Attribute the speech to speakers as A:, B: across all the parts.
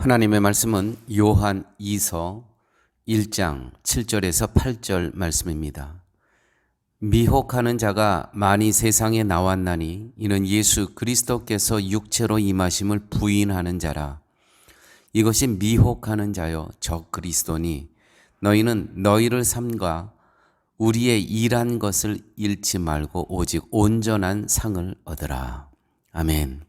A: 하나님의 말씀은 요한 2서 1장 7절에서 8절 말씀입니다. 미혹하는 자가 많이 세상에 나왔나니 이는 예수 그리스도께서 육체로 임하심을 부인하는 자라. 이것이 미혹하는 자여 적 그리스도니 너희는 너희를 삼가 우리의 일한 것을 잃지 말고 오직 온전한 상을 얻으라. 아멘.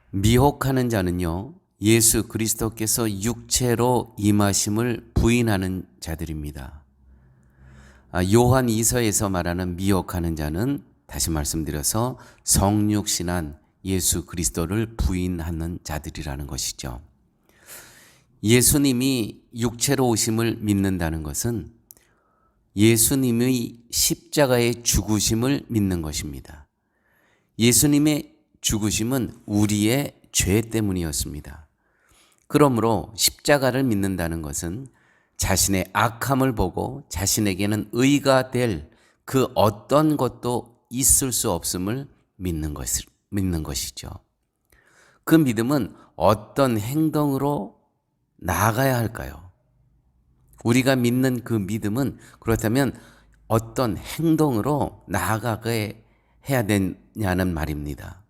A: 미혹하는 자는요, 예수 그리스도께서 육체로 임하심을 부인하는 자들입니다. 요한 2서에서 말하는 미혹하는 자는 다시 말씀드려서 성육신한 예수 그리스도를 부인하는 자들이라는 것이죠. 예수님이 육체로 오심을 믿는다는 것은 예수님의 십자가의 죽으심을 믿는 것입니다. 예수님의 죽으심은 우리의 죄 때문이었습니다. 그러므로 십자가를 믿는다는 것은 자신의 악함을 보고 자신에게는 의가 될 그 어떤 것도 있을 수 없음을 믿는 것이죠. 그 믿음은 어떤 행동으로 나아가야 할까요? 우리가 믿는 그 믿음은 그렇다면 어떤 행동으로 나아가게 해야 되냐는 말입니다.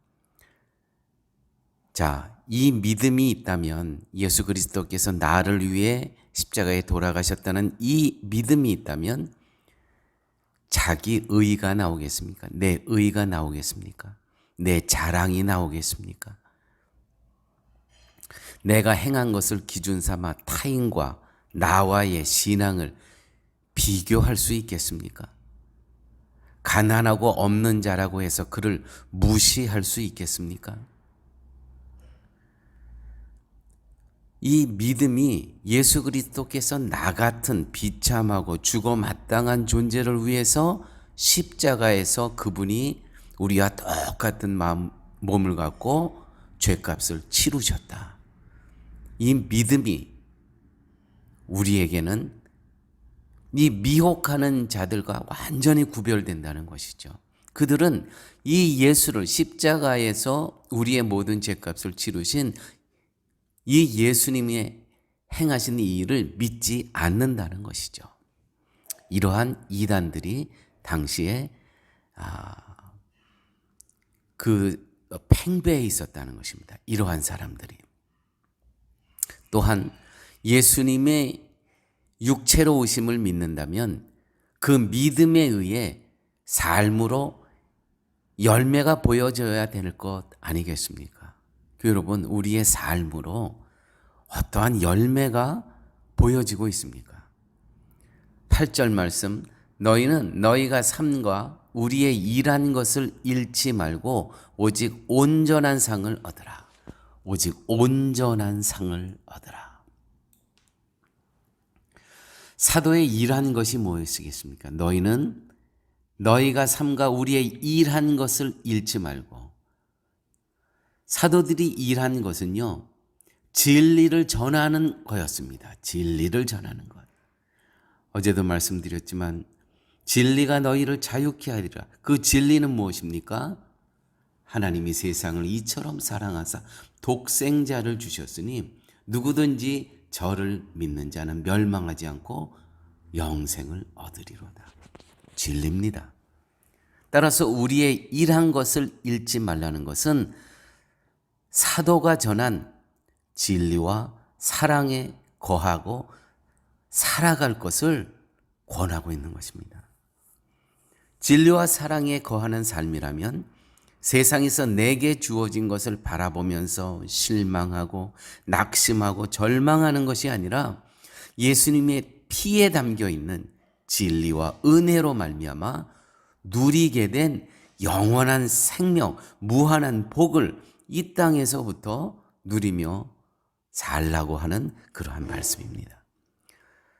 A: 자, 이 믿음이 있다면 예수 그리스도께서 나를 위해 십자가에 돌아가셨다는 이 믿음이 있다면 자기 의가 나오겠습니까? 내 의가 나오겠습니까? 내 자랑이 나오겠습니까? 내가 행한 것을 기준 삼아 타인과 나와의 신앙을 비교할 수 있겠습니까? 가난하고 없는 자라고 해서 그를 무시할 수 있겠습니까? 이 믿음이 예수 그리스도께서 나 같은 비참하고 죽어 마땅한 존재를 위해서 십자가에서 그분이 우리와 똑같은 몸을 갖고 죄값을 치르셨다. 이 믿음이 우리에게는 이 미혹하는 자들과 완전히 구별된다는 것이죠. 그들은 이 예수를 십자가에서 우리의 모든 죄값을 치르신 이 예수님의 행하신 이 일을 믿지 않는다는 것이죠. 이러한 이단들이 당시에 그 팽배해 있었다는 것입니다. 이러한 사람들이. 또한 예수님의 육체로 오심을 믿는다면 그 믿음에 의해 삶으로 열매가 보여져야 될 것 아니겠습니까? 여러분, 우리의 삶으로 어떠한 열매가 보여지고 있습니까? 8절 말씀, 너희는 너희가 삶과 우리의 일한 것을 잃지 말고 오직 온전한 상을 얻으라. 오직 온전한 상을 얻으라. 사도의 일한 것이 무엇이겠습니까? 너희는 너희가 삶과 우리의 일한 것을 잃지 말고, 사도들이 일한 것은요, 진리를 전하는 거였습니다. 진리를 전하는 것. 어제도 말씀드렸지만 진리가 너희를 자유케 하리라. 그 진리는 무엇입니까? 하나님이 세상을 이처럼 사랑하사 독생자를 주셨으니 누구든지 저를 믿는 자는 멸망하지 않고 영생을 얻으리로다. 진리입니다. 따라서 우리의 일한 것을 잃지 말라는 것은 사도가 전한 진리와 사랑에 거하고 살아갈 것을 권하고 있는 것입니다. 진리와 사랑에 거하는 삶이라면 세상에서 내게 주어진 것을 바라보면서 실망하고 낙심하고 절망하는 것이 아니라 예수님의 피에 담겨 있는 진리와 은혜로 말미암아 누리게 된 영원한 생명, 무한한 복을 이 땅에서부터 누리며 살라고 하는 그러한 말씀입니다.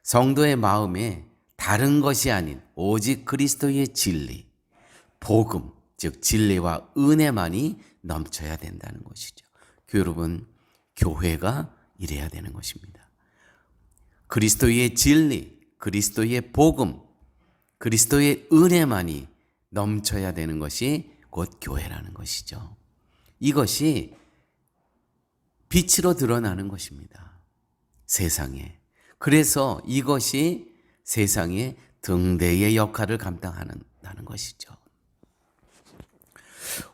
A: 성도의 마음에 다른 것이 아닌 오직 그리스도의 진리, 복음, 즉 진리와 은혜만이 넘쳐야 된다는 것이죠. 여러분, 교회가 이래야 되는 것입니다. 그리스도의 진리, 그리스도의 복음, 그리스도의 은혜만이 넘쳐야 되는 것이 곧 교회라는 것이죠. 이것이 빛으로 드러나는 것입니다. 세상에. 그래서 이것이 세상의 등대의 역할을 감당하는 것이죠.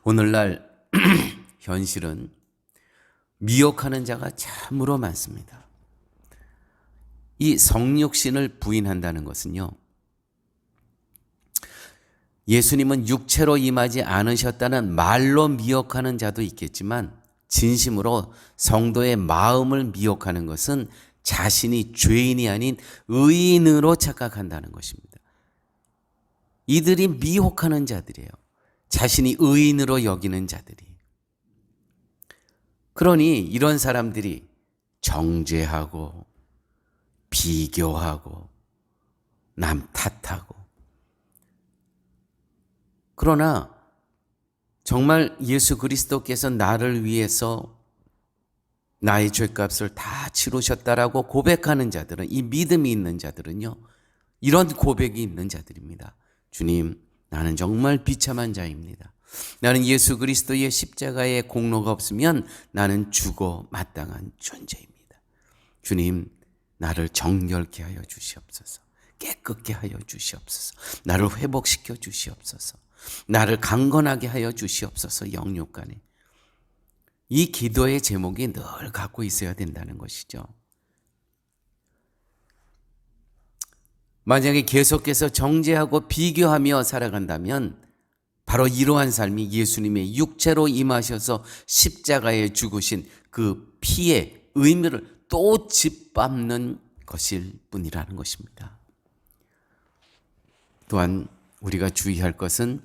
A: 오늘날 현실은 미혹하는 자가 참으로 많습니다. 이 성육신을 부인한다는 것은요, 예수님은 육체로 임하지 않으셨다는 말로 미혹하는 자도 있겠지만 진심으로 성도의 마음을 미혹하는 것은 자신이 죄인이 아닌 의인으로 착각한다는 것입니다. 이들이 미혹하는 자들이에요. 자신이 의인으로 여기는 자들이. 그러니 이런 사람들이 정죄하고 비교하고 남 탓하고, 그러나 정말 예수 그리스도께서 나를 위해서 나의 죄값을 다 치르셨다라고 고백하는 자들은, 이 믿음이 있는 자들은요, 이런 고백이 있는 자들입니다. 주님, 나는 정말 비참한 자입니다. 나는 예수 그리스도의 십자가의 공로가 없으면 나는 죽어 마땅한 존재입니다. 주님, 나를 정결케 하여 주시옵소서. 깨끗게 하여 주시옵소서. 나를 회복시켜 주시옵소서. 나를 강건하게 하여 주시옵소서. 영육간에. 이 기도의 제목이 늘 갖고 있어야 된다는 것이죠. 만약에 계속해서 정죄하고 비교하며 살아간다면 바로 이러한 삶이 예수님의 육체로 임하셔서 십자가에 죽으신 그 피의 의미를 또 짓밟는 것일 뿐이라는 것입니다. 또한 우리가 주의할 것은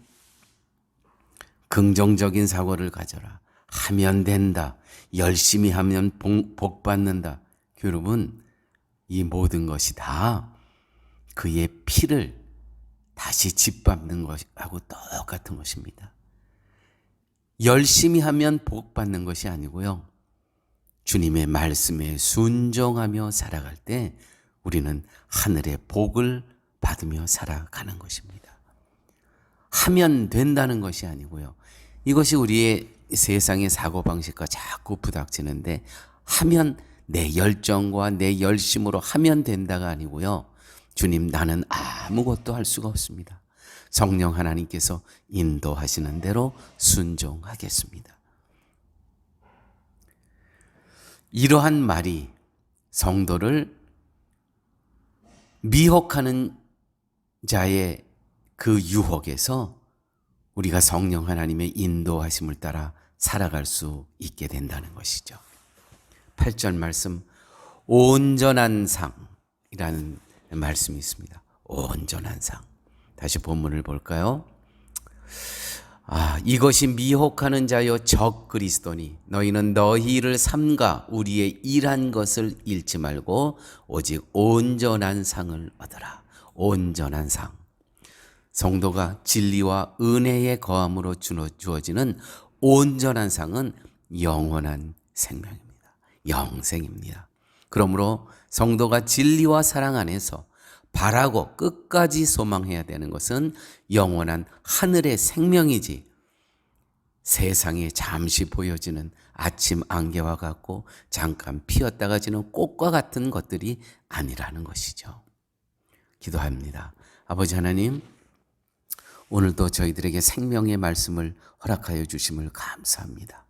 A: 긍정적인 사고를 가져라. 하면 된다. 열심히 하면 복 받는다. 여러분, 이 모든 것이 다 그의 피를 다시 짓밟는 것하고 똑같은 것입니다. 열심히 하면 복 받는 것이 아니고요, 주님의 말씀에 순종하며 살아갈 때 우리는 하늘의 복을 받으며 살아가는 것입니다. 하면 된다는 것이 아니고요, 이것이 우리의 세상의 사고방식과 자꾸 부닥치는데, 하면 내 열정과 내 열심으로 하면 된다가 아니고요, 주님, 나는 아무것도 할 수가 없습니다. 성령 하나님께서 인도하시는 대로 순종하겠습니다. 이러한 말이 성도를 미혹하는 자의 그 유혹에서 우리가 성령 하나님의 인도하심을 따라 살아갈 수 있게 된다는 것이죠. 8절 말씀, 온전한 상이라는 말씀이 있습니다. 온전한 상. 다시 본문을 볼까요? 이것이 미혹하는 자여 적 그리스도니 너희는 너희 일을 삼가 우리의 일한 것을 잃지 말고 오직 온전한 상을 얻으라. 온전한 상. 성도가 진리와 은혜의 거함으로 주어지는 온전한 상은 영원한 생명입니다. 영생입니다. 그러므로 성도가 진리와 사랑 안에서 바라고 끝까지 소망해야 되는 것은 영원한 하늘의 생명이지, 세상에 잠시 보여지는 아침 안개와 같고 잠깐 피었다가 지는 꽃과 같은 것들이 아니라는 것이죠. 기도합니다. 아버지 하나님, 오늘도 저희들에게 생명의 말씀을 허락하여 주심을 감사합니다.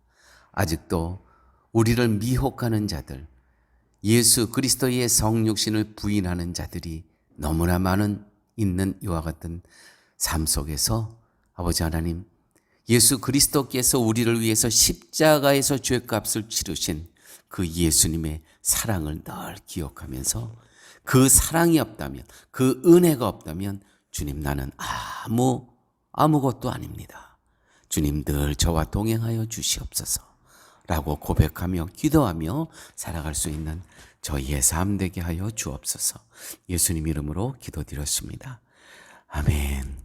A: 아직도 우리를 미혹하는 자들, 예수 그리스도의 성육신을 부인하는 자들이 너무나 있는 이와 같은 삶 속에서 아버지 하나님, 예수 그리스도께서 우리를 위해서 십자가에서 죄값을 치르신 그 예수님의 사랑을 늘 기억하면서, 그 사랑이 없다면, 그 은혜가 없다면 주님, 나는 아무것도 아닙니다. 주님, 늘 저와 동행하여 주시옵소서 라고 고백하며 기도하며 살아갈 수 있는 저희의 삶 되게 하여 주옵소서. 예수님 이름으로 기도드렸습니다. 아멘.